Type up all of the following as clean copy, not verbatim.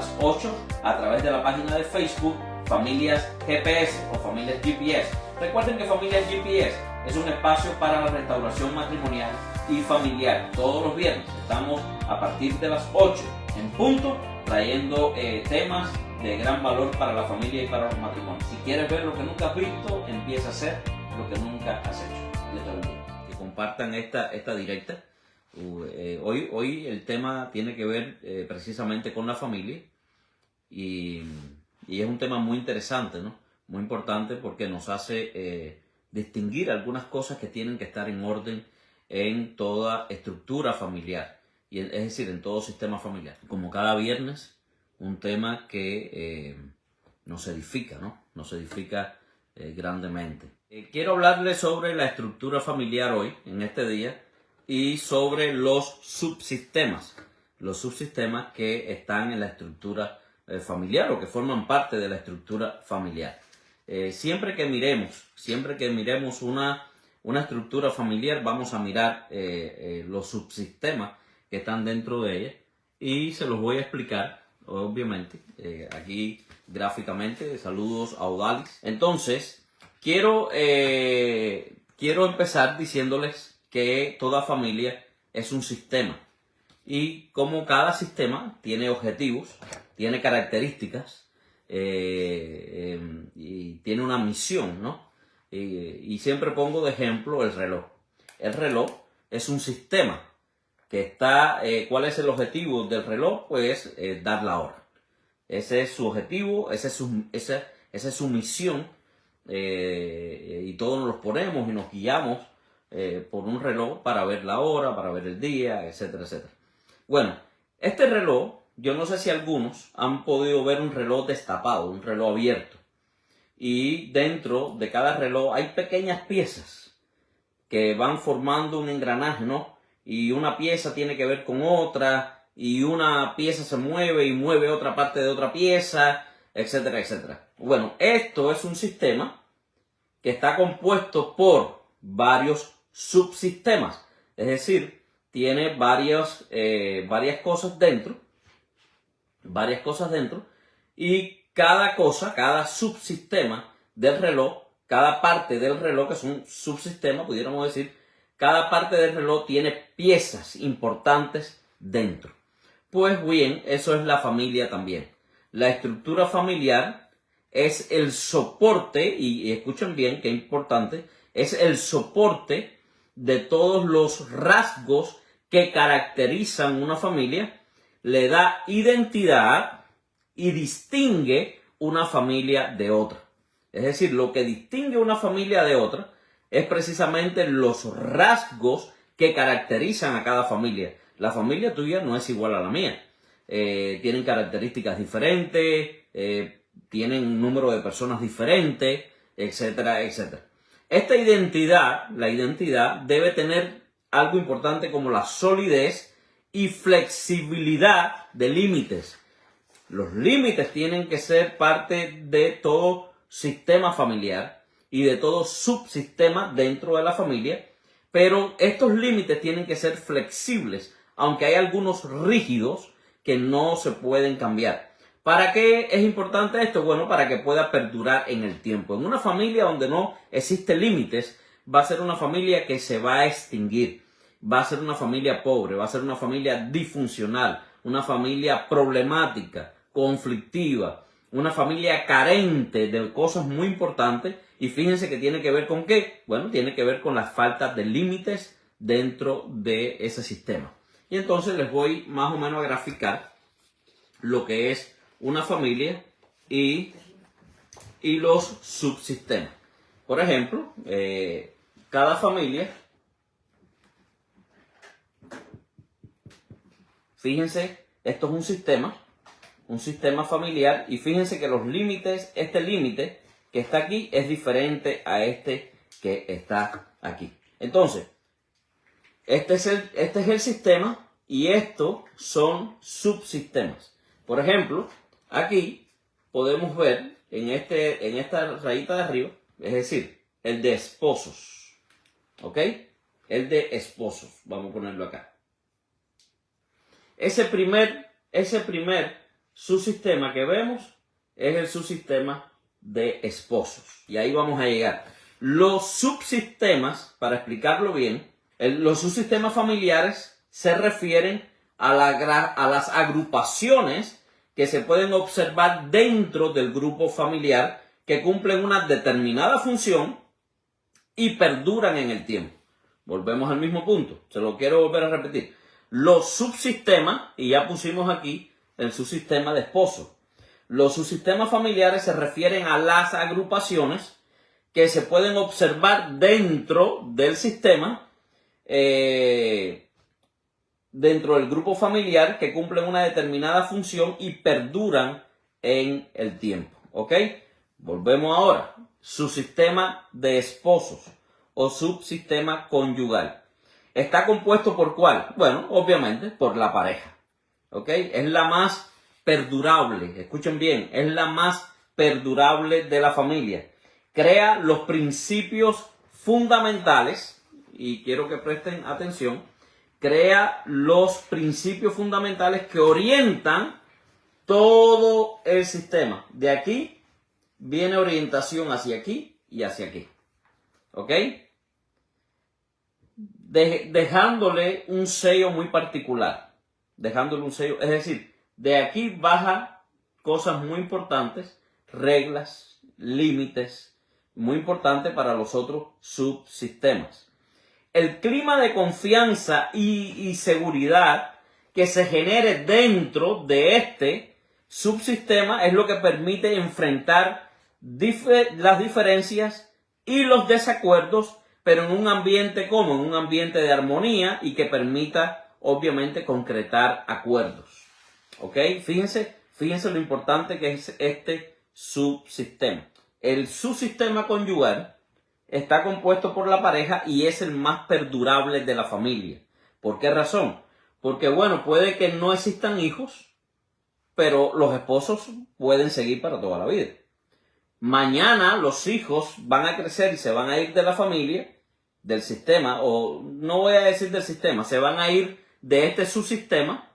las 8 a través de la página de Facebook Familias GPS o Familias GPS. Recuerden que Familias GPS es un espacio para la restauración matrimonial y familiar. Todos los viernes estamos a partir de las 8 en punto trayendo temas de gran valor para la familia y para los matrimonios. Si quieres ver lo que nunca has visto, empieza a hacer lo que nunca has hecho. Dios te bendiga. Que compartan esta directa. Hoy el tema tiene que ver precisamente con la familia y es un tema muy interesante, ¿no? Muy importante porque nos hace distinguir algunas cosas que tienen que estar en orden en toda estructura familiar, es decir, en todo sistema familiar. Como cada viernes, un tema que nos edifica, ¿no? Nos edifica grandemente. Quiero hablarles sobre la estructura familiar hoy, en este día, y sobre los subsistemas que están en la estructura familiar o que forman parte de la estructura familiar. Siempre que miremos una estructura familiar, vamos a mirar los subsistemas que están dentro de ella y se los voy a explicar, obviamente, aquí gráficamente. Saludos a Odalis. Entonces, quiero empezar diciéndoles que toda familia es un sistema y como cada sistema tiene objetivos, tiene características y tiene una misión, ¿no? Y siempre pongo de ejemplo el reloj. El reloj es un sistema que está, ¿cuál es el objetivo del reloj? Pues dar la hora. Ese es su objetivo, esa es su misión, y todos nos los ponemos y nos guiamos por un reloj para ver la hora, para ver el día, etcétera, etcétera. Bueno, este reloj, yo no sé si algunos han podido ver un reloj destapado, un reloj abierto. Y dentro de cada reloj hay pequeñas piezas que van formando un engranaje, ¿no? Y una pieza tiene que ver con otra, y una pieza se mueve y mueve otra parte de otra pieza, etcétera, etcétera. Bueno, esto es un sistema que está compuesto por varios subsistemas, es decir, tiene varias cosas dentro, y cada subsistema del reloj, cada parte del reloj, que es un subsistema, pudiéramos decir, cada parte del reloj tiene piezas importantes dentro. Pues bien, eso es la familia también. La estructura familiar es el soporte, y escuchen bien qué importante, es el soporte de todos los rasgos que caracterizan una familia, le da identidad y distingue una familia de otra. Es decir, lo que distingue una familia de otra es precisamente los rasgos que caracterizan a cada familia. La familia tuya no es igual a la mía. Tienen características diferentes, tienen un número de personas diferentes, etcétera, etcétera. Esta identidad, la identidad, debe tener algo importante como la solidez y flexibilidad de límites. Los límites tienen que ser parte de todo sistema familiar y de todo subsistema dentro de la familia, pero estos límites tienen que ser flexibles, aunque hay algunos rígidos que no se pueden cambiar. ¿Para qué es importante esto? Bueno, para que pueda perdurar en el tiempo. En una familia donde no existen límites, va a ser una familia que se va a extinguir. Va a ser una familia pobre, va a ser una familia disfuncional, una familia problemática, conflictiva, una familia carente de cosas muy importantes. Y fíjense que tiene que ver con ¿qué? Bueno, tiene que ver con la falta de límites dentro de ese sistema. Y entonces les voy más o menos a graficar lo que es una familia y los subsistemas. Por ejemplo, cada familia, fíjense, esto es un sistema familiar, y fíjense que los límites, este límite que está aquí es diferente a este que está aquí. Entonces, este es el sistema y estos son subsistemas. Por ejemplo, aquí podemos ver en esta rayita de arriba, es decir, el de esposos. ¿Ok? El de esposos. Vamos a ponerlo acá. Ese primer subsistema que vemos es el subsistema de esposos. Y ahí vamos a llegar. Los subsistemas, para explicarlo bien, los subsistemas familiares se refieren a las agrupaciones que se pueden observar dentro del grupo familiar que cumplen una determinada función y perduran en el tiempo. Volvemos al mismo punto, se lo quiero volver a repetir. Los subsistemas, y ya pusimos aquí el subsistema de esposos. Los subsistemas familiares se refieren a las agrupaciones que se pueden observar dentro del sistema, dentro del grupo familiar, que cumplen una determinada función y perduran en el tiempo. ¿Ok? Volvemos ahora. Subsistema de esposos o subsistema conyugal. ¿Está compuesto por cuál? Bueno, obviamente por la pareja. ¿Ok? Es la más perdurable. Escuchen bien, es la más perdurable de la familia. Crea los principios fundamentales, y quiero que presten atención, crea los principios fundamentales que orientan todo el sistema. De aquí viene orientación hacia aquí y hacia aquí. ¿Ok? Dejándole un sello muy particular. Dejándole un sello, es decir, de aquí bajan cosas muy importantes, reglas, límites, muy importantes para los otros subsistemas. El clima de confianza y seguridad que se genere dentro de este subsistema es lo que permite enfrentar las diferencias y los desacuerdos, pero en un ambiente como, en un ambiente de armonía y que permita, obviamente, concretar acuerdos. ¿Ok? Fíjense lo importante que es este subsistema. El subsistema conyugal está compuesto por la pareja y es el más perdurable de la familia. ¿Por qué razón? Porque, bueno, puede que no existan hijos, pero los esposos pueden seguir para toda la vida. Mañana los hijos van a crecer y se van a ir de la familia, del sistema, o no voy a decir del sistema, se van a ir de este subsistema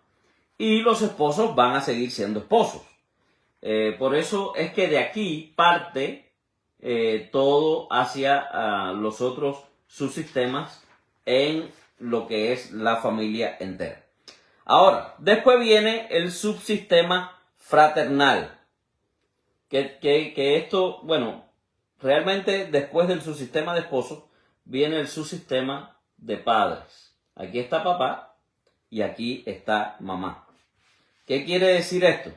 y los esposos van a seguir siendo esposos. Por eso es que de aquí parte todo hacia los otros subsistemas en lo que es la familia entera. Ahora, después viene el subsistema fraternal. Que esto, bueno, realmente después del subsistema de esposos viene el subsistema de padres. Aquí está papá y aquí está mamá. ¿Qué quiere decir esto?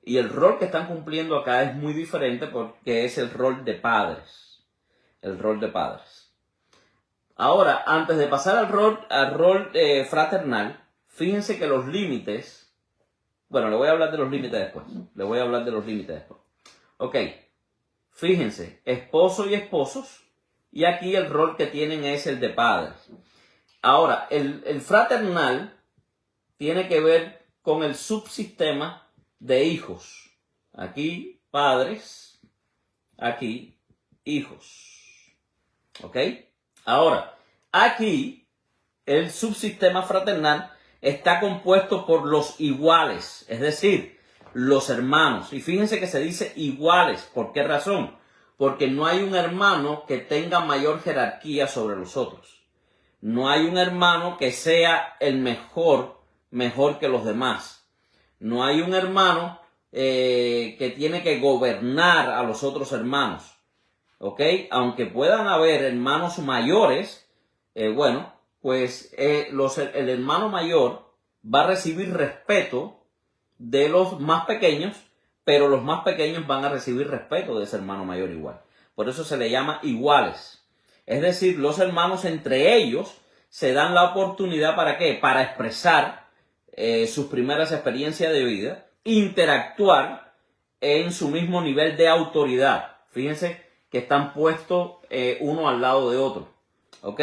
Y el rol que están cumpliendo acá es muy diferente porque es el rol de padres. El rol de padres. Ahora, antes de pasar al rol fraternal, fíjense que los límites, bueno, le voy a hablar de los límites después. Ok, fíjense, esposo y esposos, y aquí el rol que tienen es el de padres. Ahora, el fraternal tiene que ver con el subsistema de hijos. Aquí padres, aquí hijos. ¿Ok? Ahora, aquí el subsistema fraternal está compuesto por los iguales, es decir, los hermanos. Y fíjense que se dice iguales. ¿Por qué razón? Porque no hay un hermano que tenga mayor jerarquía sobre los otros. No hay un hermano que sea el mejor que los demás. No hay un hermano que tiene que gobernar a los otros hermanos. ¿Ok? Aunque puedan haber hermanos mayores, bueno, pues el hermano mayor va a recibir respeto de los más pequeños, pero los más pequeños van a recibir respeto de ese hermano mayor igual. Por eso se le llama iguales. Es decir, los hermanos entre ellos se dan la oportunidad ¿para qué? Para expresar sus primeras experiencias de vida, interactuar en su mismo nivel de autoridad. Fíjense que están puestos uno al lado de otro. ¿Ok?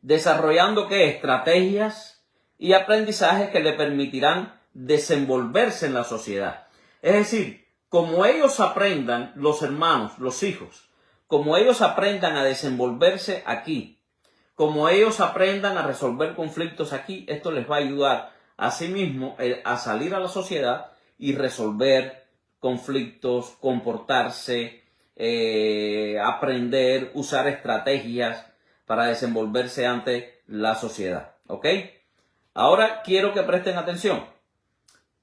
Desarrollando ¿qué? Estrategias y aprendizajes que le permitirán desenvolverse en la sociedad. Es decir, como ellos aprendan, los hermanos, los hijos, como ellos aprendan a desenvolverse aquí, como ellos aprendan a resolver conflictos aquí, esto les va a ayudar a sí mismo a salir a la sociedad y resolver conflictos, comportarse, aprender, usar estrategias para desenvolverse ante la sociedad. ¿Ok? Ahora quiero que presten atención.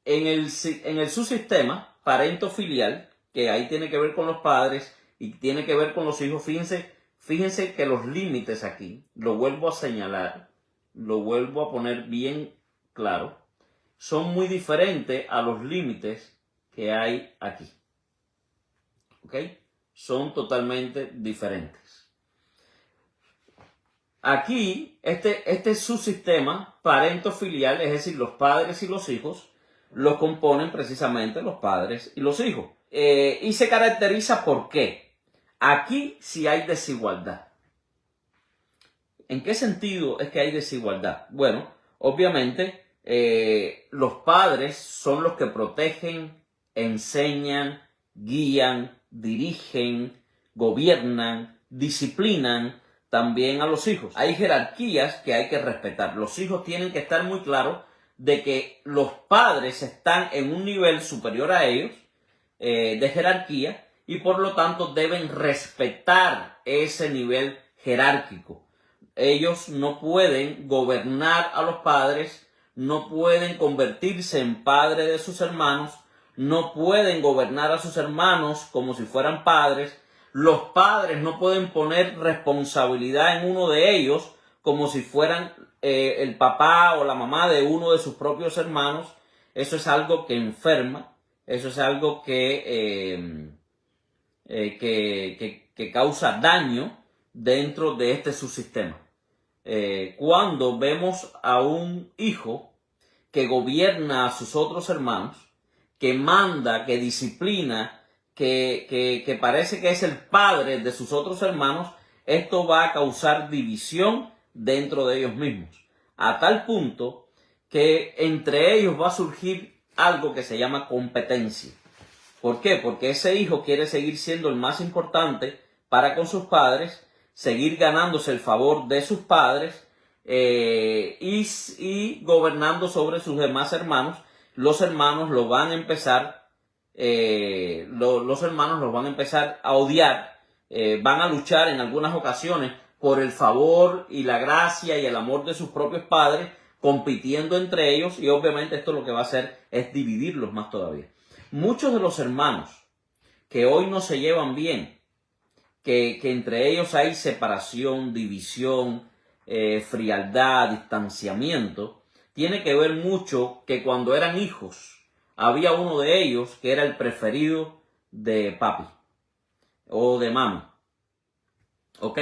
En el subsistema parento-filial, que ahí tiene que ver con los padres y tiene que ver con los hijos, fíjense que los límites aquí, lo vuelvo a señalar, lo vuelvo a poner bien claro, son muy diferentes a los límites que hay aquí. ¿Ok? Son totalmente diferentes. Aquí, este subsistema parento-filial, es decir, los padres y los hijos, lo componen precisamente los padres y los hijos. Y se caracteriza ¿por qué? Aquí sí hay desigualdad. ¿En qué sentido es que hay desigualdad? Bueno, obviamente los padres son los que protegen, enseñan, guían, dirigen, gobiernan, disciplinan también a los hijos. Hay jerarquías que hay que respetar. Los hijos tienen que estar muy claros de que los padres están en un nivel superior a ellos de jerarquía y por lo tanto deben respetar ese nivel jerárquico. Ellos no pueden gobernar a los padres, no pueden convertirse en padre de sus hermanos, no pueden gobernar a sus hermanos como si fueran padres. Los padres no pueden poner responsabilidad en uno de ellos como si fueran el papá o la mamá de uno de sus propios hermanos. Eso es algo que enferma, eso es algo que causa daño dentro de este subsistema. Cuando vemos a un hijo que gobierna a sus otros hermanos, que manda, que disciplina, que parece que es el padre de sus otros hermanos, esto va a causar división dentro de ellos mismos, a tal punto que entre ellos va a surgir algo que se llama competencia. ¿Por qué? Porque ese hijo quiere seguir siendo el más importante para con sus padres, seguir ganándose el favor de sus padres y gobernando sobre sus demás hermanos. Los hermanos lo van a empezar, a odiar, van a luchar en algunas ocasiones por el favor y la gracia y el amor de sus propios padres, compitiendo entre ellos, y obviamente esto lo que va a hacer es dividirlos más todavía. Muchos de los hermanos que hoy no se llevan bien, que entre ellos hay separación, división, frialdad, distanciamiento, tiene que ver mucho que cuando eran hijos había uno de ellos que era el preferido de papi o de mami. ¿Ok?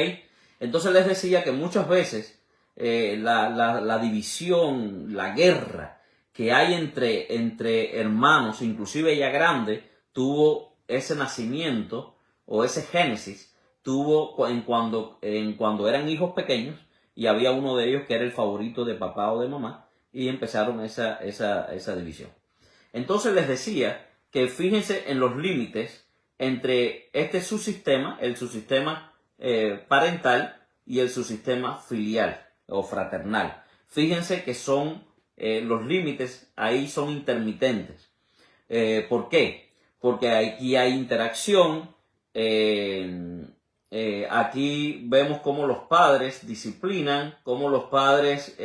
Entonces les decía que muchas veces la división, la guerra que hay entre hermanos, inclusive ya grande, tuvo ese nacimiento o ese génesis, tuvo cuando eran hijos pequeños y había uno de ellos que era el favorito de papá o de mamá y empezaron esa división. Entonces les decía que fíjense en los límites entre este subsistema, el subsistema parental y el subsistema filial o fraternal. Fíjense que son los límites ahí son intermitentes. ¿Por qué? Porque aquí hay interacción. Aquí vemos cómo los padres disciplinan, cómo los padres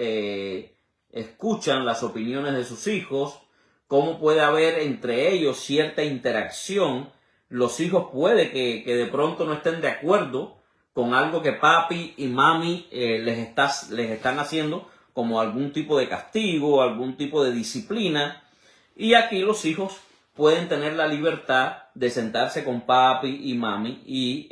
escuchan las opiniones de sus hijos, cómo puede haber entre ellos cierta interacción. Los hijos puede que de pronto no estén de acuerdo con algo que papi y mami les están haciendo, como algún tipo de castigo, algún tipo de disciplina. Y aquí los hijos pueden tener la libertad de sentarse con papi y mami y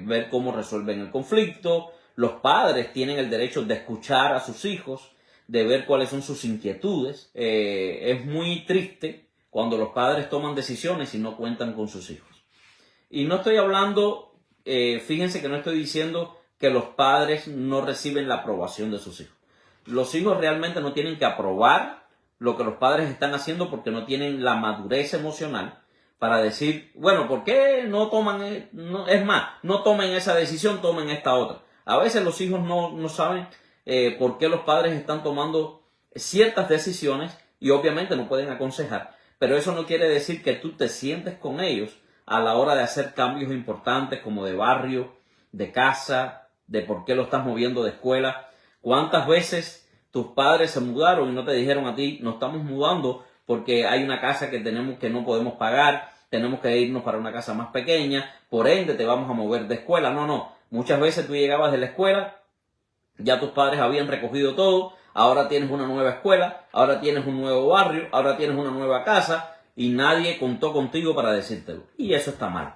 ver cómo resuelven el conflicto. Los padres tienen el derecho de escuchar a sus hijos, de ver cuáles son sus inquietudes. Es muy triste cuando los padres toman decisiones y no cuentan con sus hijos. Y no estoy hablando, fíjense que no estoy diciendo que los padres no reciben la aprobación de sus hijos. Los hijos realmente no tienen que aprobar lo que los padres están haciendo porque no tienen la madurez emocional para decir, bueno, ¿por qué no toman, no tomen esa decisión, tomen esta otra? A veces los hijos no saben por qué los padres están tomando ciertas decisiones y obviamente no pueden aconsejar, pero eso no quiere decir que tú te sientes con ellos a la hora de hacer cambios importantes como de barrio, de casa, de por qué lo estás moviendo de escuela. ¿Cuántas veces tus padres se mudaron y no te dijeron a ti, nos estamos mudando porque hay una casa que no podemos pagar, tenemos que irnos para una casa más pequeña, por ende te vamos a mover de escuela? No. Muchas veces tú llegabas de la escuela, ya tus padres habían recogido todo, ahora tienes una nueva escuela, ahora tienes un nuevo barrio, ahora tienes una nueva casa y nadie contó contigo para decírtelo. Y eso está mal.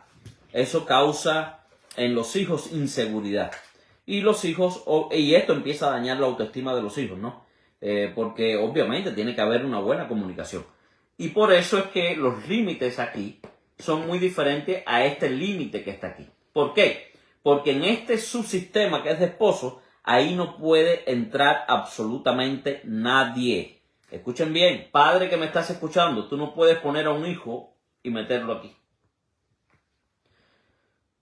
Eso causa en los hijos inseguridad. Y esto empieza a dañar la autoestima de los hijos, ¿no? Porque obviamente tiene que haber una buena comunicación. Y por eso es que los límites aquí son muy diferentes a este límite que está aquí. ¿Por qué? Porque en este subsistema que es de esposo, ahí no puede entrar absolutamente nadie. Escuchen bien, padre que me estás escuchando, tú no puedes poner a un hijo y meterlo aquí.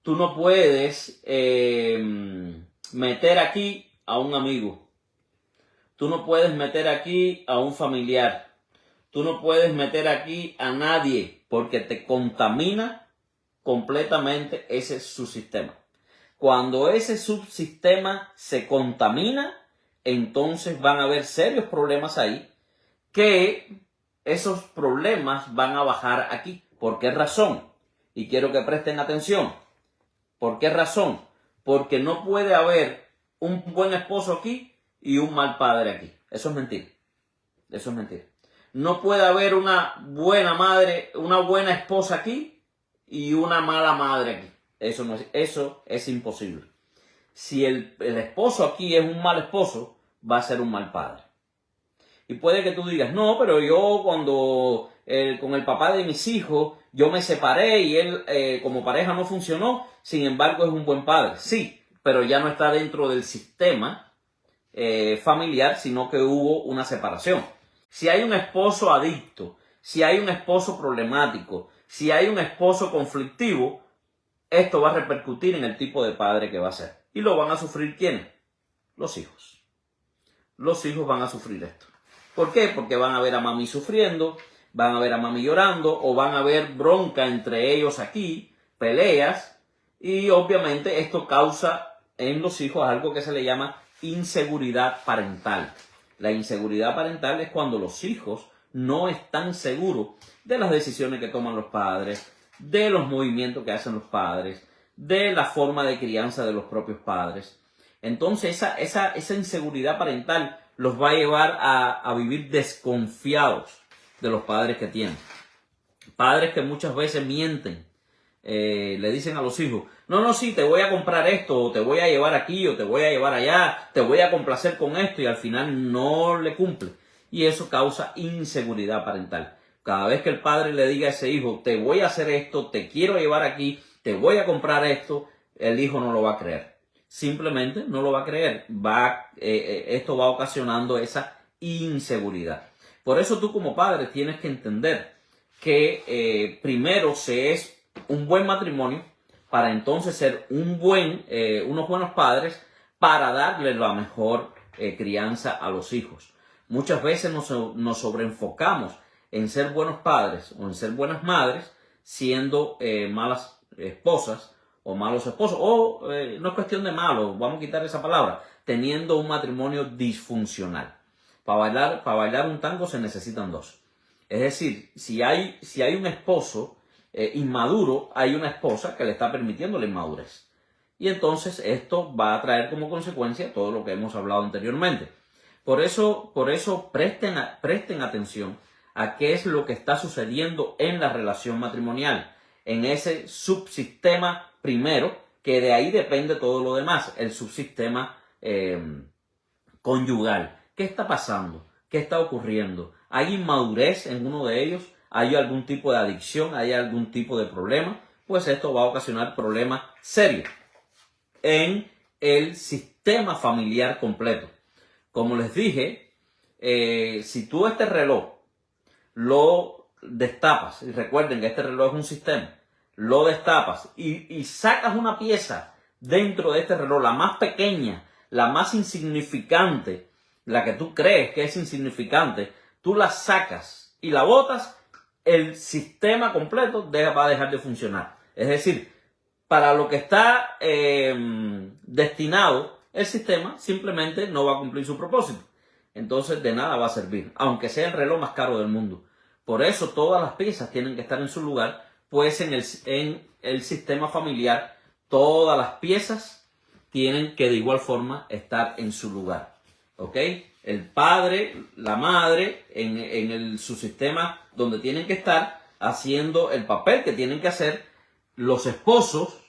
Tú no puedes meter aquí a un amigo. Tú no puedes meter aquí a un familiar. Tú no puedes meter aquí a nadie porque te contamina completamente ese subsistema. Cuando ese subsistema se contamina, entonces van a haber serios problemas ahí, que esos problemas van a bajar aquí. ¿Por qué razón? Y quiero que presten atención. ¿Por qué razón? Porque no puede haber un buen esposo aquí y un mal padre aquí. Eso es mentira. Eso es mentira. No puede haber una buena madre, una buena esposa aquí y una mala madre aquí. Eso es imposible. Si el esposo aquí es un mal esposo, va a ser un mal padre. Y puede que tú digas, no, pero yo cuando con el papá de mis hijos, yo me separé y él como pareja no funcionó, sin embargo es un buen padre. Sí, pero ya no está dentro del sistema familiar, sino que hubo una separación. Si hay un esposo adicto, si hay un esposo problemático, si hay un esposo conflictivo, esto va a repercutir en el tipo de padre que va a ser. ¿Y lo van a sufrir quiénes? Los hijos. Los hijos van a sufrir esto. ¿Por qué? Porque van a ver a mami sufriendo, van a ver a mami llorando, o van a ver bronca entre ellos aquí, peleas, y obviamente esto causa en los hijos algo que se le llama inseguridad parental. La inseguridad parental es cuando los hijos no están seguros de las decisiones que toman los padres, de los movimientos que hacen los padres, de la forma de crianza de los propios padres. Entonces esa inseguridad parental los va a llevar a vivir desconfiados de los padres que tienen. Padres que muchas veces mienten, le dicen a los hijos, no, sí, te voy a comprar esto, o te voy a llevar aquí, o te voy a llevar allá, te voy a complacer con esto, y al final no le cumple. Y eso causa inseguridad parental. Cada vez que el padre le diga a ese hijo, te voy a hacer esto, te quiero llevar aquí, te voy a comprar esto, el hijo no lo va a creer. Simplemente no lo va a creer. Esto va ocasionando esa inseguridad. Por eso tú como padre tienes que entender que primero se es un buen matrimonio para entonces ser unos buenos padres para darle la mejor crianza a los hijos. Muchas veces nos sobreenfocamos en ser buenos padres o en ser buenas madres siendo malas esposas o malos esposos, o no es cuestión de malo, vamos a quitar esa palabra, teniendo un matrimonio disfuncional. Para bailar un tango se necesitan dos. Es decir, si hay un esposo inmaduro, hay una esposa que le está permitiendo la inmadurez. Y entonces esto va a traer como consecuencia todo lo que hemos hablado anteriormente. Por eso presten atención a qué es lo que está sucediendo en la relación matrimonial, en ese subsistema primero, que de ahí depende todo lo demás, el subsistema conyugal. ¿Qué está pasando? ¿Qué está ocurriendo? ¿Hay inmadurez en uno de ellos? ¿Hay algún tipo de adicción? ¿Hay algún tipo de problema? Pues esto va a ocasionar problemas serios en el sistema familiar completo. Como les dije, si tú este reloj lo destapas, y recuerden que este reloj es un sistema, lo destapas y sacas una pieza dentro de este reloj, la más pequeña, la más insignificante, la que tú crees que es insignificante, tú la sacas y la botas, el sistema completo va a dejar de funcionar. Es decir, para lo que está destinado el sistema, simplemente no va a cumplir su propósito. Entonces de nada va a servir, aunque sea el reloj más caro del mundo. Por eso todas las piezas tienen que estar en su lugar, pues en el sistema familiar todas las piezas tienen que de igual forma estar en su lugar. ¿Ok? El padre, la madre, en su sistema donde tienen que estar haciendo el papel que tienen que hacer, los esposos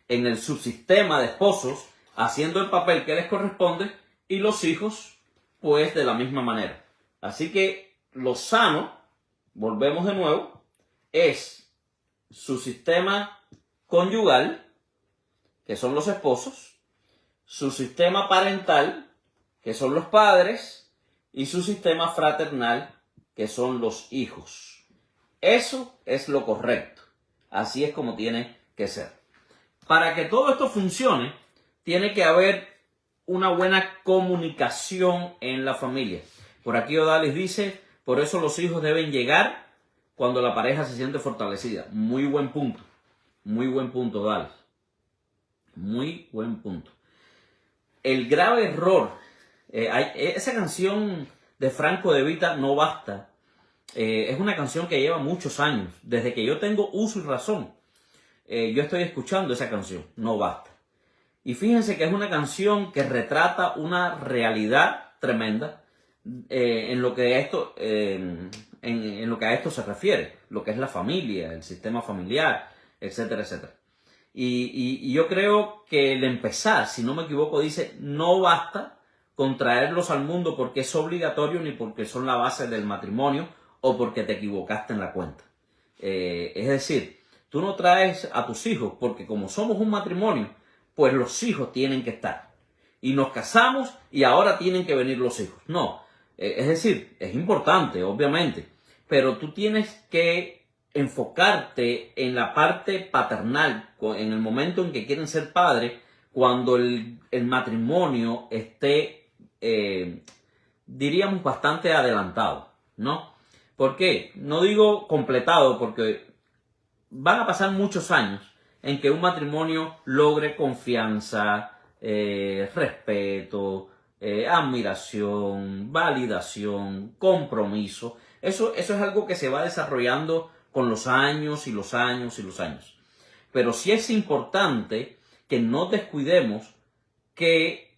en el subsistema de esposos haciendo el papel que les corresponde y los hijos pues de la misma manera. Así que lo sano, volvemos de nuevo, es su sistema conyugal, que son los esposos, su sistema parental, que son los padres, y su sistema fraternal, que son los hijos. Eso es lo correcto. Así es como tiene que ser. Para que todo esto funcione, tiene que haber una buena comunicación en la familia. Por aquí Odalis dice, por eso los hijos deben llegar cuando la pareja se siente fortalecida. Muy buen punto. Muy buen punto, Odalis. Muy buen punto. El grave error, esa canción de Franco De Vita, No Basta, es una canción que lleva muchos años. Desde que yo tengo uso y razón, yo estoy escuchando esa canción, No Basta. Y fíjense que es una canción que retrata una realidad tremenda en lo que a esto se refiere, lo que es la familia, el sistema familiar, etcétera, etcétera. Y yo creo que el empezar, si no me equivoco, dice, no basta con traerlos al mundo porque es obligatorio ni porque son la base del matrimonio o porque te equivocaste en la cuenta. Es decir, tú no traes a tus hijos porque como somos un matrimonio, pues los hijos tienen que estar. Y nos casamos y ahora tienen que venir los hijos. No, es decir, es importante, obviamente, pero tú tienes que enfocarte en la parte paternal, en el momento en que quieren ser padres, cuando el matrimonio esté, diríamos, bastante adelantado, ¿no? ¿Por qué? No digo completado, porque van a pasar muchos años en que un matrimonio logre confianza, respeto, admiración, validación, compromiso. Eso es algo que se va desarrollando con los años y los años y los años. Pero sí es importante que no descuidemos que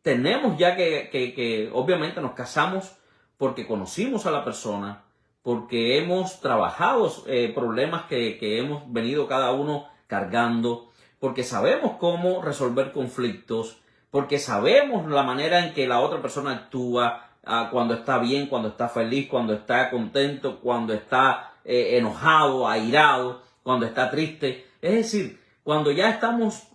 tenemos ya que obviamente nos casamos porque conocimos a la persona, porque hemos trabajado problemas que hemos venido cada uno cargando, porque sabemos cómo resolver conflictos, porque sabemos la manera en que la otra persona actúa cuando está bien, cuando está feliz, cuando está contento, cuando está enojado, airado, cuando está triste. Es decir, cuando ya estamos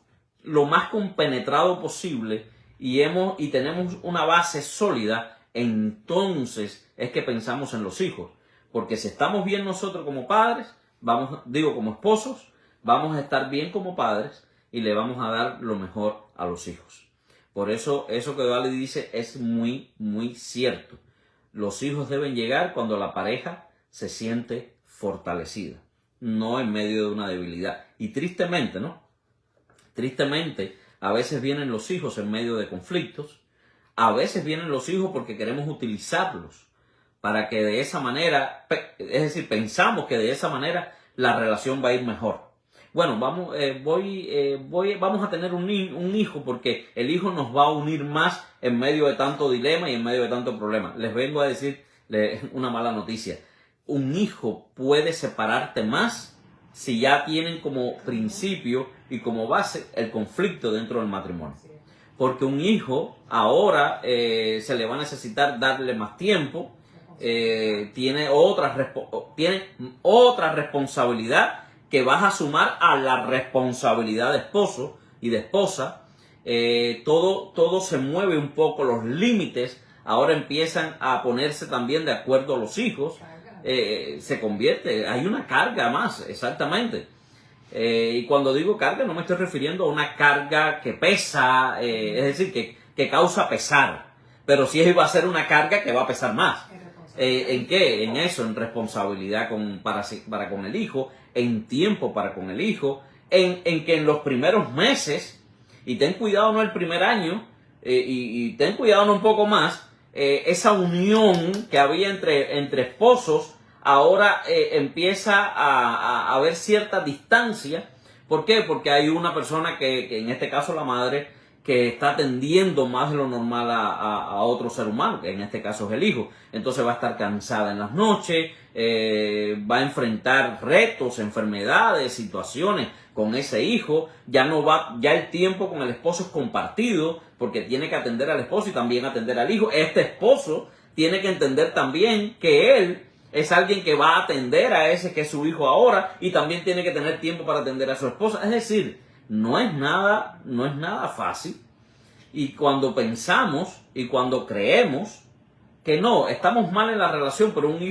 lo más compenetrado posible y tenemos una base sólida, entonces es que pensamos en los hijos. Porque si estamos bien nosotros como padres, como esposos, vamos a estar bien como padres y le vamos a dar lo mejor a los hijos. Por eso que Dali dice es muy, muy cierto. Los hijos deben llegar cuando la pareja se siente fortalecida, no en medio de una debilidad. Y tristemente, ¿no? Tristemente, a veces vienen los hijos en medio de conflictos, a veces vienen los hijos porque queremos utilizarlos para que de esa manera, es decir, pensamos que de esa manera la relación va a ir mejor. Bueno, vamos a tener un hijo porque el hijo nos va a unir más en medio de tanto dilema y en medio de tanto problema. Les vengo a decir una mala noticia. Un hijo puede separarte más si ya tienen como principio y como base el conflicto dentro del matrimonio. Porque un hijo ahora se le va a necesitar darle más tiempo, tiene otra responsabilidad que vas a sumar a la responsabilidad de esposo y de esposa. Todo se mueve un poco, los límites ahora empiezan a ponerse también de acuerdo a los hijos. Se convierte, hay una carga más, exactamente. Y cuando digo carga no me estoy refiriendo a una carga que pesa, es decir, que causa pesar, pero sí va a ser una carga que va a pesar más. ¿En qué? En eso, en responsabilidad para con el hijo, en tiempo para con el hijo, en que en los primeros meses, y ten cuidado no el primer año, y ten cuidado no un poco más, esa unión que había entre esposos, ahora empieza a haber cierta distancia. ¿Por qué? Porque hay una persona que en este caso la madre, que está atendiendo más de lo normal a otro ser humano, que en este caso es el hijo. Entonces va a estar cansada en las noches, va a enfrentar retos, enfermedades, situaciones con ese hijo. Ya el tiempo con el esposo es compartido, porque tiene que atender al esposo y también atender al hijo. Este esposo tiene que entender también que él es alguien que va a atender a ese que es su hijo ahora, y también tiene que tener tiempo para atender a su esposa. Es decir, no es nada fácil. Y cuando pensamos y cuando creemos que no, estamos mal en la relación, pero un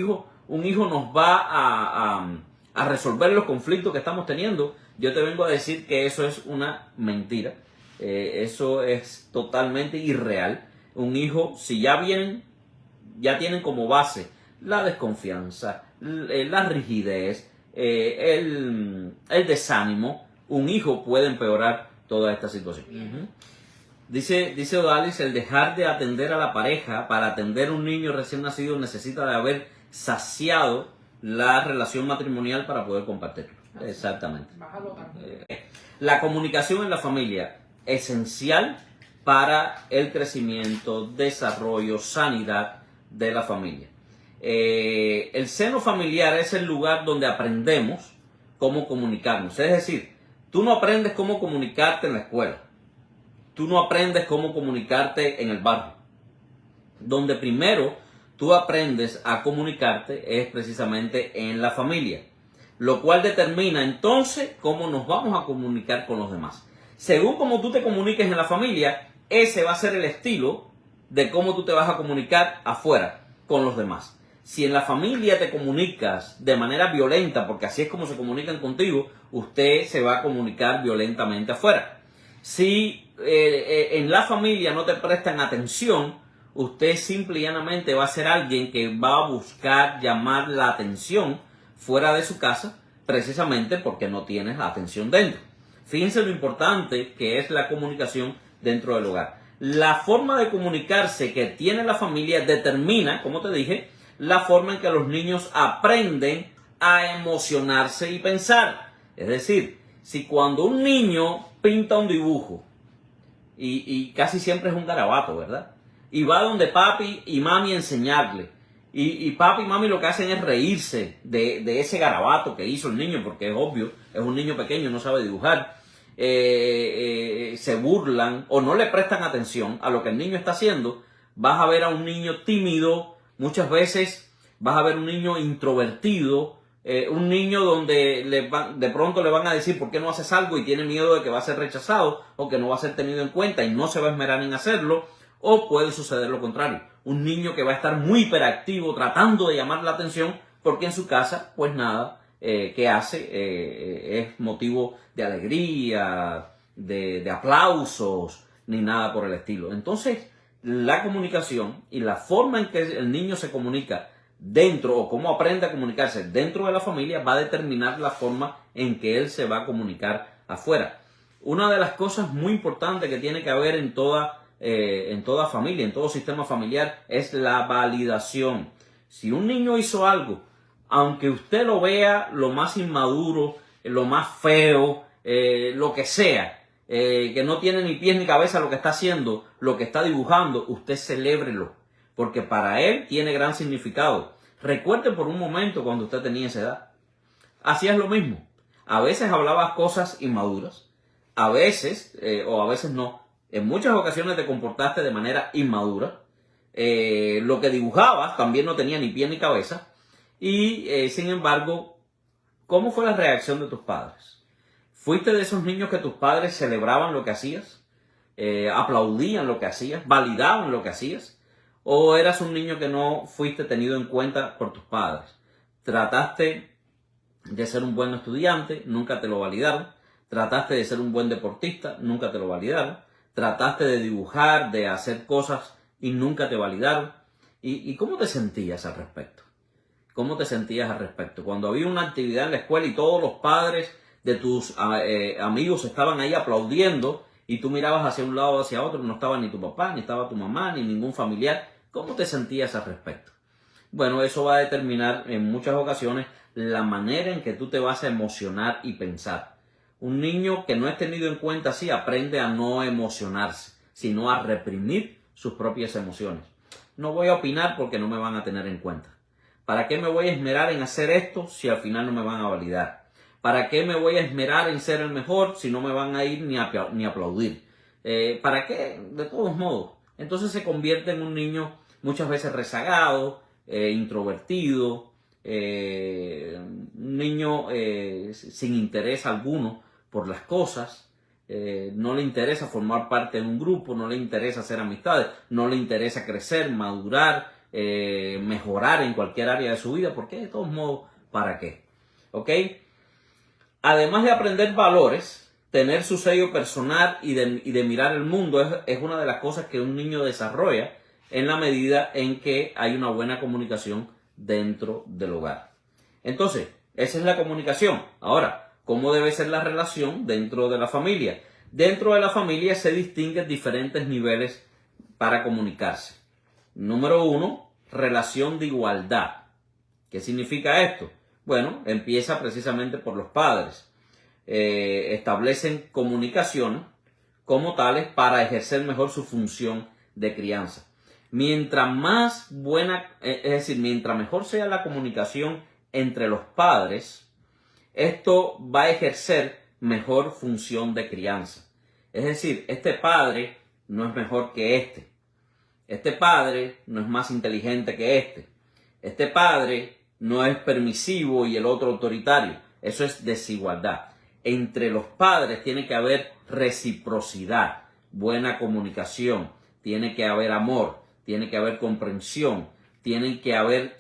hijo nos va a resolver los conflictos que estamos teniendo, yo te vengo a decir que eso es una mentira. Eso es totalmente irreal. Un hijo, si ya tienen como base la desconfianza, la rigidez, el desánimo, un hijo puede empeorar toda esta situación. Dice Odalis, el dejar de atender a la pareja para atender a un niño recién nacido necesita de haber saciado la relación matrimonial para poder compartirlo. Exactamente. La comunicación en la familia, esencial para el crecimiento, desarrollo, sanidad de la familia. El seno familiar es el lugar donde aprendemos cómo comunicarnos. Es decir, tú no aprendes cómo comunicarte en la escuela. Tú no aprendes cómo comunicarte en el barrio. Donde primero tú aprendes a comunicarte es precisamente en la familia. Lo cual determina entonces cómo nos vamos a comunicar con los demás. Según cómo tú te comuniques en la familia, ese va a ser el estilo de cómo tú te vas a comunicar afuera con los demás. Si en la familia te comunicas de manera violenta, porque así es como se comunican contigo, usted se va a comunicar violentamente afuera. Si en la familia no te prestan atención, usted simple y llanamente va a ser alguien que va a buscar llamar la atención fuera de su casa, precisamente porque no tienes la atención dentro. Fíjense lo importante que es la comunicación dentro del hogar. La forma de comunicarse que tiene la familia determina, como te dije, la forma en que los niños aprenden a emocionarse y pensar. Es decir, si cuando un niño pinta un dibujo, y casi siempre es un garabato, ¿verdad? Y va donde papi y mami a enseñarle, y papi y mami lo que hacen es reírse de ese garabato que hizo el niño, porque es obvio, es un niño pequeño, no sabe dibujar. Se burlan o no le prestan atención a lo que el niño está haciendo. Vas a ver a un niño tímido, muchas veces vas a ver un niño introvertido, un niño donde de pronto le van a decir por qué no haces algo y tiene miedo de que va a ser rechazado o que no va a ser tenido en cuenta y no se va a esmerar en hacerlo. O puede suceder lo contrario, un niño que va a estar muy hiperactivo tratando de llamar la atención porque en su casa pues nada que hace es motivo de alegría, de aplausos, ni nada por el estilo. Entonces, la comunicación y la forma en que el niño se comunica dentro, o cómo aprende a comunicarse dentro de la familia, va a determinar la forma en que él se va a comunicar afuera. Una de las cosas muy importantes que tiene que haber en toda familia, en todo sistema familiar, es la validación. Si un niño hizo algo, aunque usted lo vea lo más inmaduro, lo más feo, lo que sea, que no tiene ni pies ni cabeza lo que está haciendo, lo que está dibujando, usted celébrelo, porque para él tiene gran significado. Recuerde por un momento cuando usted tenía esa edad. Hacías lo mismo. A veces hablabas cosas inmaduras, a veces, o a veces no. En muchas ocasiones te comportaste de manera inmadura. Lo que dibujabas también no tenía ni pie ni cabeza. Y sin embargo, ¿cómo fue la reacción de tus padres? ¿Fuiste de esos niños que tus padres celebraban lo que hacías? ¿Aplaudían lo que hacías? ¿Validaban lo que hacías? ¿O eras un niño que no fuiste tenido en cuenta por tus padres? Trataste de ser un buen estudiante, nunca te lo validaron. Trataste de ser un buen deportista, nunca te lo validaron. Trataste de dibujar, de hacer cosas y nunca te validaron. ¿Y cómo te sentías al respecto? ¿Cómo te sentías al respecto? Cuando había una actividad en la escuela y todos los padres de tus amigos estaban ahí aplaudiendo y tú mirabas hacia un lado o hacia otro, no estaba ni tu papá, ni estaba tu mamá, ni ningún familiar. ¿Cómo te sentías al respecto? Bueno, eso va a determinar en muchas ocasiones la manera en que tú te vas a emocionar y pensar. Un niño que no es tenido en cuenta así aprende a no emocionarse, sino a reprimir sus propias emociones. No voy a opinar porque no me van a tener en cuenta. ¿Para qué me voy a esmerar en hacer esto si al final no me van a validar? ¿Para qué me voy a esmerar en ser el mejor si no me van a ir ni a aplaudir? ¿Para qué? De todos modos. Entonces se convierte en un niño muchas veces rezagado, introvertido, un niño sin interés alguno por las cosas. No le interesa formar parte de un grupo, no le interesa hacer amistades, no le interesa crecer, madurar, mejorar en cualquier área de su vida, porque de todos modos, ¿para qué? ¿Ok? Además de aprender valores, tener su sello personal y de mirar el mundo es una de las cosas que un niño desarrolla en la medida en que hay una buena comunicación dentro del hogar. Entonces, esa es la comunicación. Ahora, ¿cómo debe ser la relación dentro de la familia? Dentro de la familia se distinguen diferentes niveles para comunicarse. Número 1, relación de igualdad. ¿Qué significa esto? Bueno, empieza precisamente por los padres. Establecen comunicaciones como tales para ejercer mejor su función de crianza. Mientras más buena, es decir, mientras mejor sea la comunicación entre los padres, esto va a ejercer mejor función de crianza. Es decir, este padre no es mejor que este. Este padre no es más inteligente que este. Este padre no es permisivo y el otro autoritario. Eso es desigualdad. Entre los padres tiene que haber reciprocidad, buena comunicación, tiene que haber amor, tiene que haber comprensión, tienen que haber,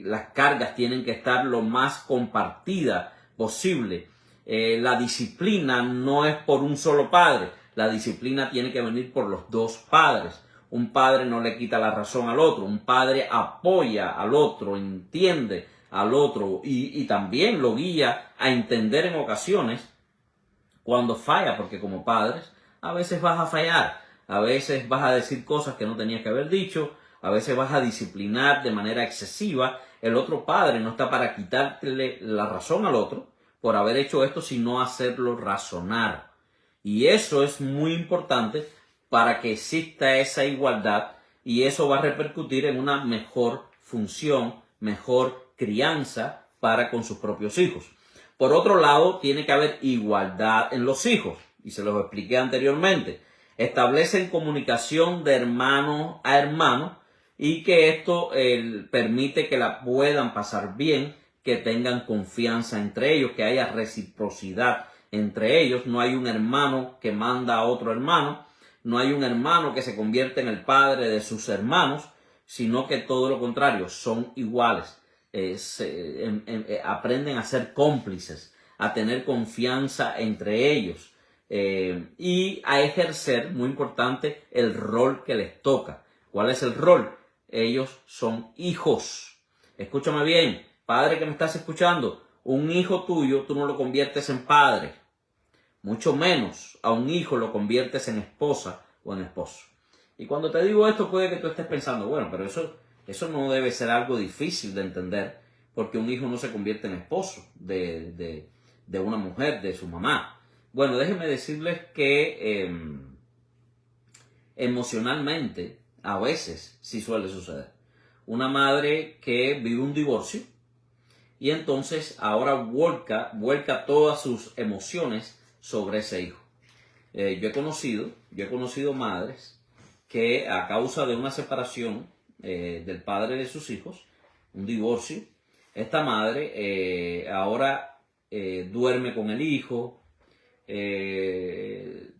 las cargas tienen que estar lo más compartidas posible. La disciplina no es por un solo padre, la disciplina tiene que venir por los dos padres. Un padre no le quita la razón al otro, un padre apoya al otro, entiende al otro y también lo guía a entender en ocasiones cuando falla, porque como padres a veces vas a fallar, a veces vas a decir cosas que no tenías que haber dicho, a veces vas a disciplinar de manera excesiva. El otro padre no está para quitarle la razón al otro por haber hecho esto, sino hacerlo razonar. Y eso es muy importante para que exista esa igualdad y eso va a repercutir en una mejor función, mejor crianza para con sus propios hijos. Por otro lado, tiene que haber igualdad en los hijos, y se los expliqué anteriormente. Establecen comunicación de hermano a hermano y que esto permite que la puedan pasar bien, que tengan confianza entre ellos, que haya reciprocidad entre ellos. No hay un hermano que manda a otro hermano, no hay un hermano que se convierte en el padre de sus hermanos, sino que todo lo contrario, son iguales. Aprenden a ser cómplices, a tener confianza entre ellos y a ejercer, muy importante, el rol que les toca. ¿Cuál es el rol? Ellos son hijos. Escúchame bien, padre que me estás escuchando, un hijo tuyo tú no lo conviertes en padre, mucho menos a un hijo lo conviertes en esposa o en esposo. Y cuando te digo esto puede que tú estés pensando, bueno, pero eso no debe ser algo difícil de entender, porque un hijo no se convierte en esposo de una mujer, de su mamá. Bueno, déjenme decirles que emocionalmente a veces sí suele suceder. Una madre que vive un divorcio y entonces ahora vuelca todas sus emociones sobre ese hijo. Yo he conocido madres que a causa de una separación del padre de sus hijos, un divorcio, esta madre ahora duerme con el hijo,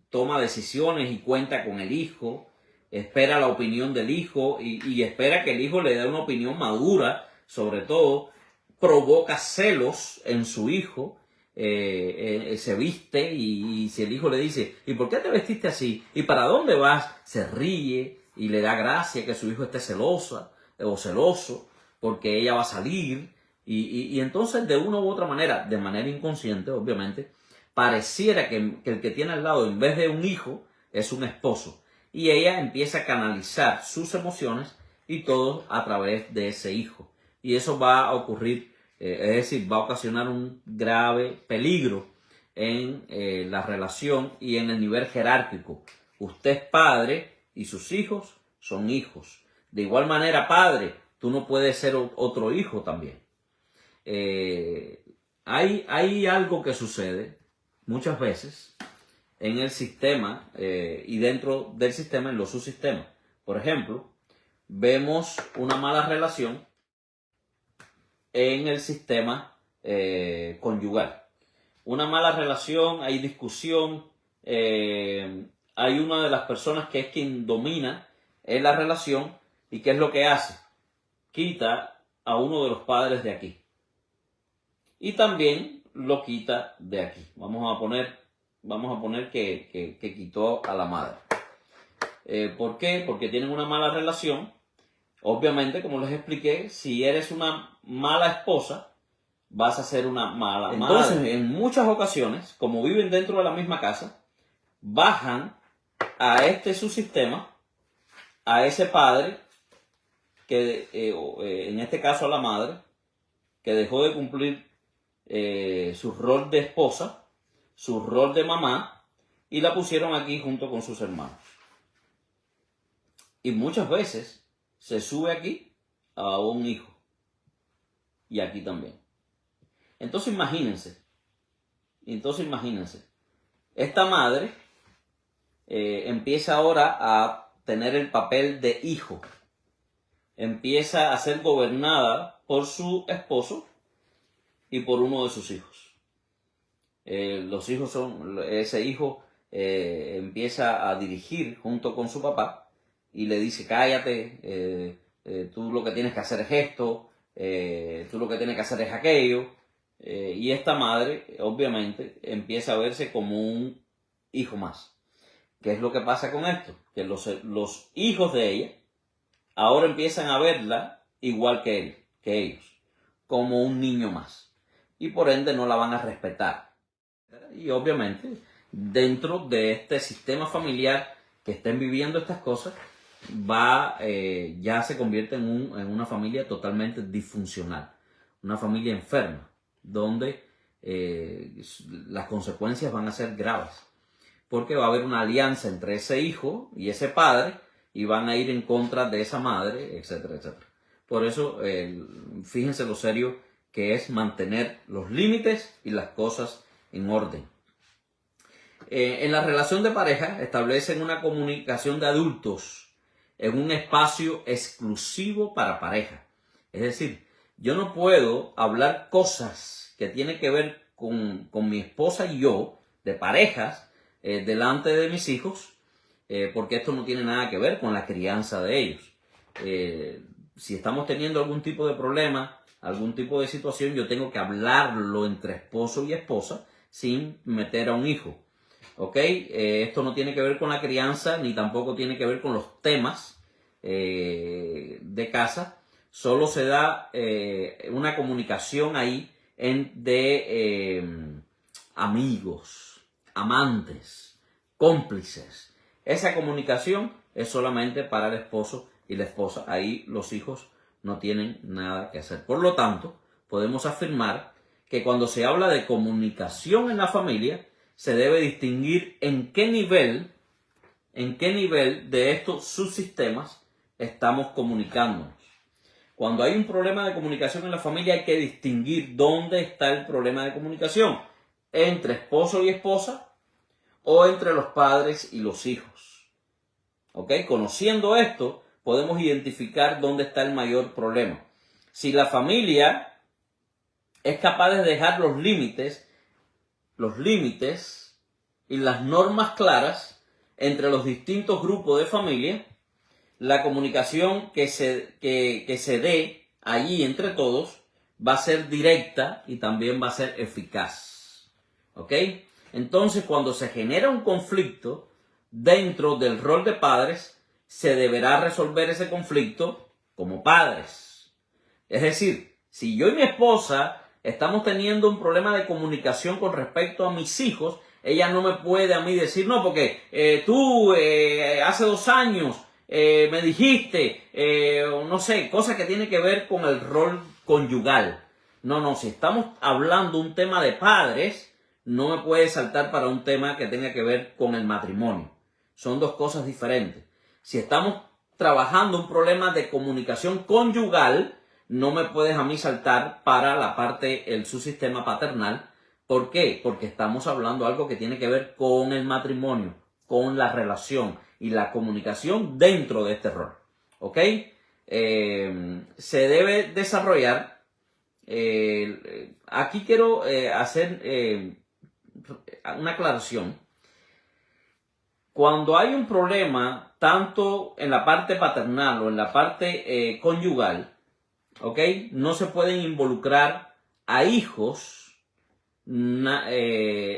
toma decisiones y cuenta con el hijo, espera la opinión del hijo y espera que el hijo le dé una opinión madura, sobre todo, provoca celos en su hijo. Se viste y si el hijo le dice ¿y por qué te vestiste así? ¿Y para dónde vas? Se ríe, y le da gracia que su hijo esté celosa o celoso porque ella va a salir. Y entonces de una u otra manera, de manera inconsciente obviamente, pareciera que el que tiene al lado en vez de un hijo es un esposo. Y ella empieza a canalizar sus emociones y todo a través de ese hijo. Y eso va a ocurrir, es decir, va a ocasionar un grave peligro en la relación y en el nivel jerárquico. Usted es padre y sus hijos son hijos. De igual manera, padre, tú no puedes ser otro hijo también. Hay algo que sucede muchas veces en el sistema y dentro del sistema, en los subsistemas. Por ejemplo, vemos una mala relación en el sistema conyugal. Una mala relación, hay discusión, hay una de las personas que es quien domina en la relación y ¿qué es lo que hace? Quita a uno de los padres de aquí. Y también lo quita de aquí. Vamos a poner que quitó a la madre. ¿Por qué? Porque tienen una mala relación. Obviamente, como les expliqué, si eres una mala esposa, vas a ser una mala madre. Entonces, en muchas ocasiones, como viven dentro de la misma casa, bajan a este subsistema, a ese padre, que en este caso a la madre, que dejó de cumplir su rol de esposa, su rol de mamá, y la pusieron aquí junto con sus hermanos. Y muchas veces se sube aquí a un hijo. Y aquí también. Entonces imagínense. Esta madre empieza ahora a tener el papel de hijo. Empieza a ser gobernada por su esposo y por uno de sus hijos. Ese hijo empieza a dirigir junto con su papá y le dice, cállate, tú lo que tienes que hacer es esto, tú lo que tienes que hacer es aquello. Y esta madre, obviamente, empieza a verse como un hijo más. ¿Qué es lo que pasa con esto? Que los hijos de ella ahora empiezan a verla igual que ellos, como un niño más. Y por ende no la van a respetar. Y obviamente, dentro de este sistema familiar que estén viviendo estas cosas, ya se convierte en una familia totalmente disfuncional, una familia enferma, donde las consecuencias van a ser graves, porque va a haber una alianza entre ese hijo y ese padre, y van a ir en contra de esa madre, etcétera, etcétera. Por eso, fíjense lo serio que es mantener los límites y las cosas en orden. En la relación de pareja establecen una comunicación de adultos en un espacio exclusivo para pareja. Es decir, yo no puedo hablar cosas que tienen que ver con mi esposa y yo, de parejas, delante de mis hijos, porque esto no tiene nada que ver con la crianza de ellos. Si estamos teniendo algún tipo de problema, algún tipo de situación, yo tengo que hablarlo entre esposo y esposa sin meter a un hijo. ¿Ok? Esto no tiene que ver con la crianza, ni tampoco tiene que ver con los temas de casa. Solo se da una comunicación ahí de amigos, amantes, cómplices. Esa comunicación es solamente para el esposo y la esposa. Ahí los hijos no tienen nada que hacer. Por lo tanto, podemos afirmar que cuando se habla de comunicación en la familia, se debe distinguir en qué nivel de estos subsistemas estamos comunicándonos. Cuando hay un problema de comunicación en la familia, hay que distinguir dónde está el problema de comunicación, entre esposo y esposa o entre los padres y los hijos. ¿Ok? Conociendo esto, podemos identificar dónde está el mayor problema. Si la familia es capaz de dejar los límites y las normas claras entre los distintos grupos de familia, la comunicación que se dé allí entre todos va a ser directa y también va a ser eficaz. ¿Ok? Entonces, cuando se genera un conflicto dentro del rol de padres, se deberá resolver ese conflicto como padres. Es decir, si yo y mi esposa estamos teniendo un problema de comunicación con respecto a mis hijos, ella no me puede a mí decir, no, porque tú hace 2 años me dijiste, no sé, cosas que tienen que ver con el rol conyugal. No, si estamos hablando un tema de padres, no me puede saltar para un tema que tenga que ver con el matrimonio. Son 2 cosas diferentes. Si estamos trabajando un problema de comunicación conyugal, no me puedes a mí saltar para la parte, el subsistema paternal. ¿Por qué? Porque estamos hablando algo que tiene que ver con el matrimonio, con la relación y la comunicación dentro de este rol. ¿Ok? Se debe desarrollar. Aquí quiero hacer una aclaración. Cuando hay un problema, tanto en la parte paternal o en la parte conyugal, ¿ok? No se pueden involucrar a hijos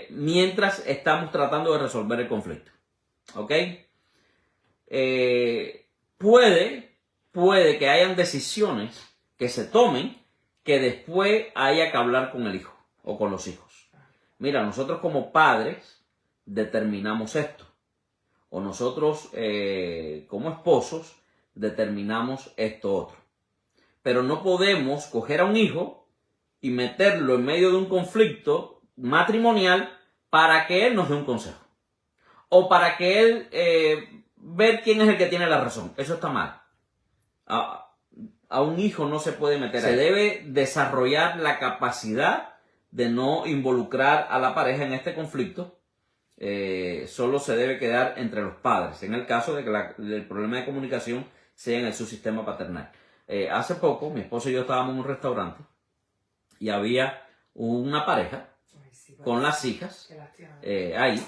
mientras estamos tratando de resolver el conflicto. ¿Ok? Puede que hayan decisiones que se tomen que después haya que hablar con el hijo o con los hijos. Mira, nosotros como padres determinamos esto. O nosotros como esposos determinamos esto otro. Pero no podemos coger a un hijo y meterlo en medio de un conflicto matrimonial para que él nos dé un consejo. O para que él ver quién es el que tiene la razón. Eso está mal. A un hijo no se puede meter ahí. Se debe desarrollar la capacidad de no involucrar a la pareja en este conflicto. Solo se debe quedar entre los padres, en el caso de que el problema de comunicación sea en el subsistema paternal. Hace poco, mi esposo y yo estábamos en un restaurante y había una pareja con las hijas ahí,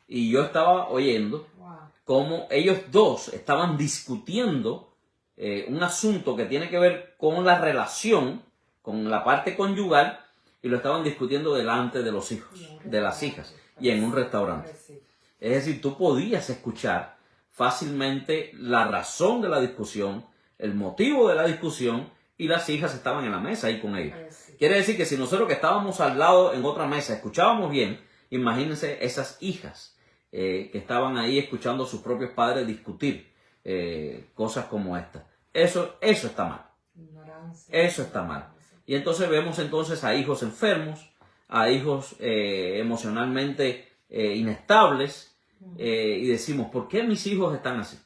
y yo estaba oyendo cómo ellos dos estaban discutiendo un asunto que tiene que ver con la relación, con la parte conyugal, y lo estaban discutiendo delante de los hijos, de las hijas, y en un restaurante. Es decir, tú podías escuchar fácilmente la razón de la discusión, el motivo de la discusión, y las hijas estaban en la mesa ahí con ellos. Quiere decir que si nosotros que estábamos al lado en otra mesa escuchábamos bien, imagínense esas hijas que estaban ahí escuchando a sus propios padres discutir cosas como esta. Eso está mal. Eso está mal. Y entonces vemos entonces a hijos enfermos, a hijos emocionalmente inestables, y decimos, ¿por qué mis hijos están así?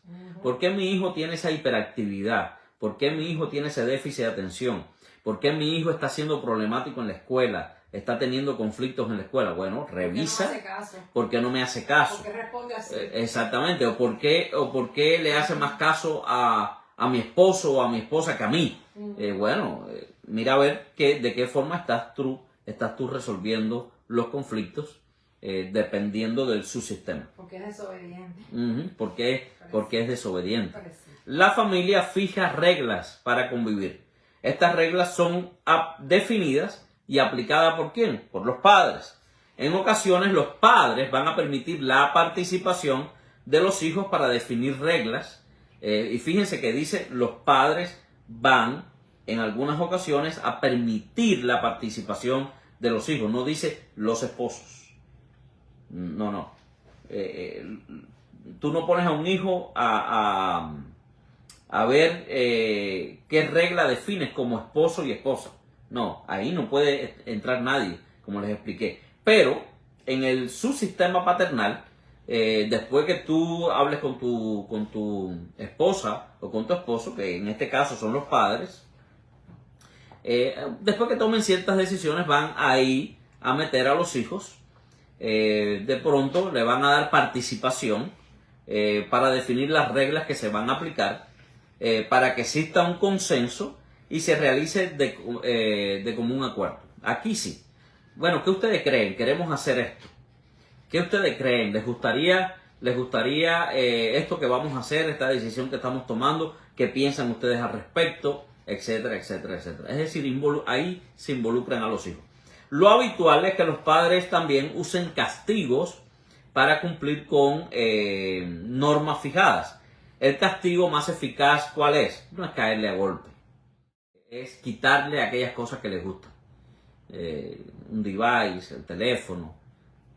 ¿Por qué mi hijo tiene esa hiperactividad? ¿Por qué mi hijo tiene ese déficit de atención? ¿Por qué mi hijo está siendo problemático en la escuela? ¿Está teniendo conflictos en la escuela? Bueno, revisa. ¿Por qué no me hace caso? ¿Por qué responde así? Exactamente. ¿O por qué le hace más caso a mi esposo o a mi esposa que a mí? Mira a ver de qué forma estás tú resolviendo los conflictos dependiendo del subsistema. Porque es desobediente. Porque es desobediente. La familia fija reglas para convivir. Estas reglas son definidas y aplicadas ¿por quién? Por los padres. En ocasiones los padres van a permitir la participación de los hijos para definir reglas. Y fíjense que dice los padres van en algunas ocasiones a permitir la participación de los hijos. No dice los esposos. No. Tú no pones a un hijo a ver qué regla defines como esposo y esposa. No, ahí no puede entrar nadie, como les expliqué. Pero en el subsistema paternal, después que tú hables con tu esposa o con tu esposo, que en este caso son los padres, después que tomen ciertas decisiones van ahí a meter a los hijos. De pronto le van a dar participación para definir las reglas que se van a aplicar, para que exista un consenso y se realice de común acuerdo. Aquí sí. Bueno, ¿qué ustedes creen? Queremos hacer esto. ¿Qué ustedes creen? ¿Les gustaría esto que vamos a hacer, esta decisión que estamos tomando? ¿Qué piensan ustedes al respecto? Etcétera, etcétera, etcétera. Es decir, ahí se involucran a los hijos. Lo habitual es que los padres también usen castigos para cumplir con normas fijadas. El castigo más eficaz, ¿cuál es? No es caerle a golpe, es quitarle aquellas cosas que les gustan. Un device, el teléfono,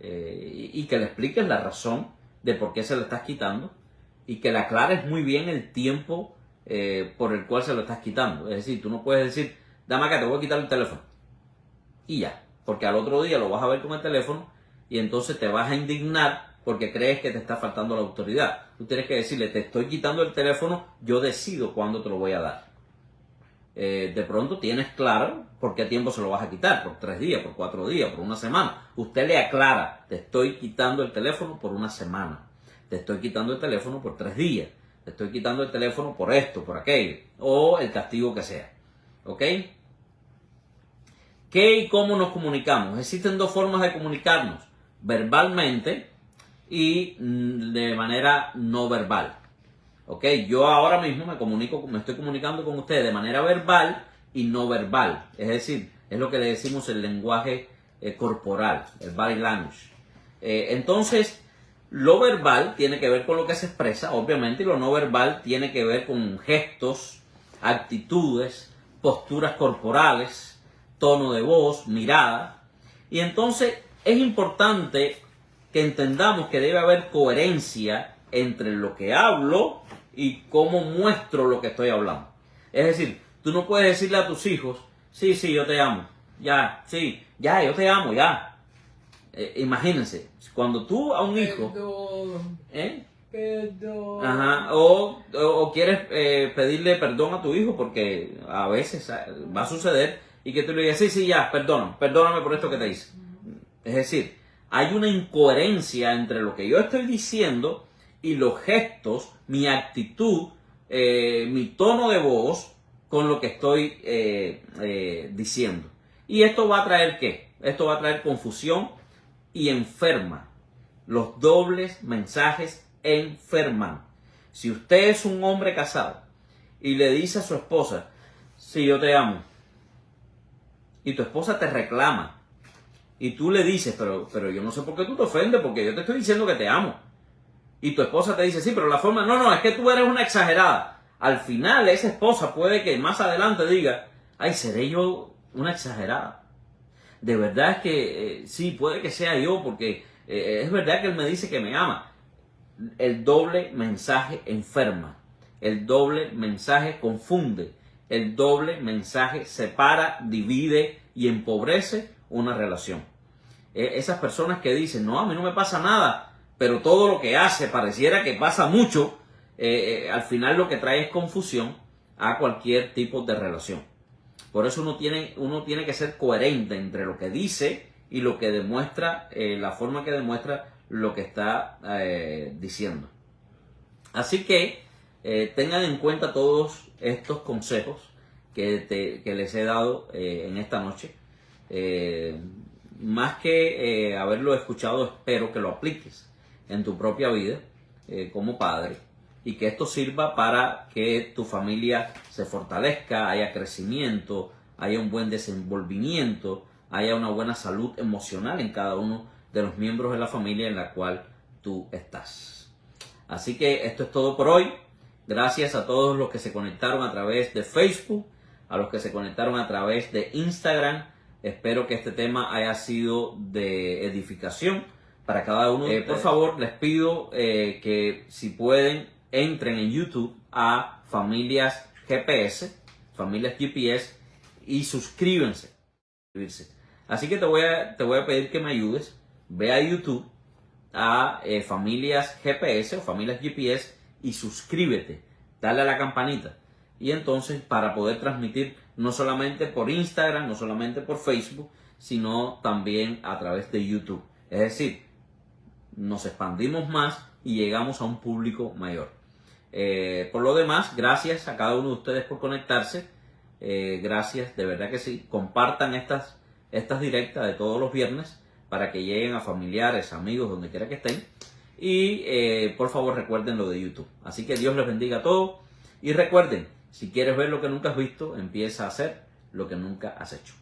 y que le expliques la razón de por qué se lo estás quitando y que le aclares muy bien el tiempo por el cual se lo estás quitando. Es decir, tú no puedes decir, dame acá, te voy a quitar el teléfono y ya, porque al otro día lo vas a ver con el teléfono y entonces te vas a indignar porque crees que te está faltando la autoridad. Tú tienes que decirle, te estoy quitando el teléfono, yo decido cuándo te lo voy a dar. De pronto tienes claro por qué tiempo se lo vas a quitar, por 3 días, por 4 días, por una semana. Usted le aclara, te estoy quitando el teléfono por una semana, te estoy quitando el teléfono por 3 días, te estoy quitando el teléfono por esto, por aquello, o el castigo que sea. ¿Ok? ¿Qué y cómo nos comunicamos? Existen 2 formas de comunicarnos, verbalmente y de manera no verbal. ¿Ok? Yo ahora mismo me estoy comunicando con ustedes de manera verbal y no verbal. Es decir, es lo que le decimos el lenguaje corporal, el body language. Entonces, lo verbal tiene que ver con lo que se expresa, obviamente, y lo no verbal tiene que ver con gestos, actitudes, posturas corporales, tono de voz, mirada. Y entonces es importante que entendamos que debe haber coherencia entre lo que hablo y cómo muestro lo que estoy hablando. Es decir, tú no puedes decirle a tus hijos, sí, yo te amo, ya, sí, ya, yo te amo, ya. Imagínense, cuando tú a un hijo... Perdón. Ajá, o quieres pedirle perdón a tu hijo porque a veces va a suceder y que tú le digas, sí, ya, perdóname por esto que te hice. Es decir, hay una incoherencia entre lo que yo estoy diciendo y los gestos, mi actitud, mi tono de voz con lo que estoy diciendo. ¿Y esto va a traer qué? Esto va a traer confusión y enferma. Los dobles mensajes enferman. Si usted es un hombre casado y le dice a su esposa, sí, yo te amo, y tu esposa te reclama, y tú le dices, pero yo no sé por qué tú te ofendes, porque yo te estoy diciendo que te amo. Y tu esposa te dice, sí, pero la forma, no, es que tú eres una exagerada. Al final, esa esposa puede que más adelante diga, ay, ¿seré yo una exagerada? De verdad es que sí, puede que sea yo, porque es verdad que él me dice que me ama. El doble mensaje enferma. El doble mensaje confunde. El doble mensaje separa, divide y empobrece una relación. Esas personas que dicen, no, a mí no me pasa nada, pero todo lo que hace pareciera que pasa mucho, al final lo que trae es confusión a cualquier tipo de relación. Por eso uno tiene que ser coherente entre lo que dice y lo que demuestra, la forma que demuestra lo que está diciendo. Así que tengan en cuenta todos estos consejos que les he dado en esta noche. Más que haberlo escuchado, espero que lo apliques en tu propia vida como padre y que esto sirva para que tu familia se fortalezca, haya crecimiento, haya un buen desenvolvimiento, haya una buena salud emocional en cada uno de los miembros de la familia en la cual tú estás. Así que esto es todo por hoy. Gracias a todos los que se conectaron a través de Facebook, a los que se conectaron a través de Instagram. Espero que este tema haya sido de edificación para cada uno. Por favor, les pido que si pueden, entren en YouTube a Familias GPS, y suscríbanse. Así que te voy a pedir que me ayudes. Ve a YouTube a Familias GPS o Familias GPS y suscríbete. Dale a la campanita. Y entonces para poder transmitir no solamente por Instagram, no solamente por Facebook, sino también a través de YouTube. Es decir, nos expandimos más y llegamos a un público mayor. Por lo demás, gracias a cada uno de ustedes por conectarse. Gracias, de verdad que sí. Compartan estas directas de todos los viernes para que lleguen a familiares, amigos, donde quiera que estén. Y por favor recuerden lo de YouTube. Así que Dios les bendiga a todos. Y recuerden, si quieres ver lo que nunca has visto, empieza a hacer lo que nunca has hecho.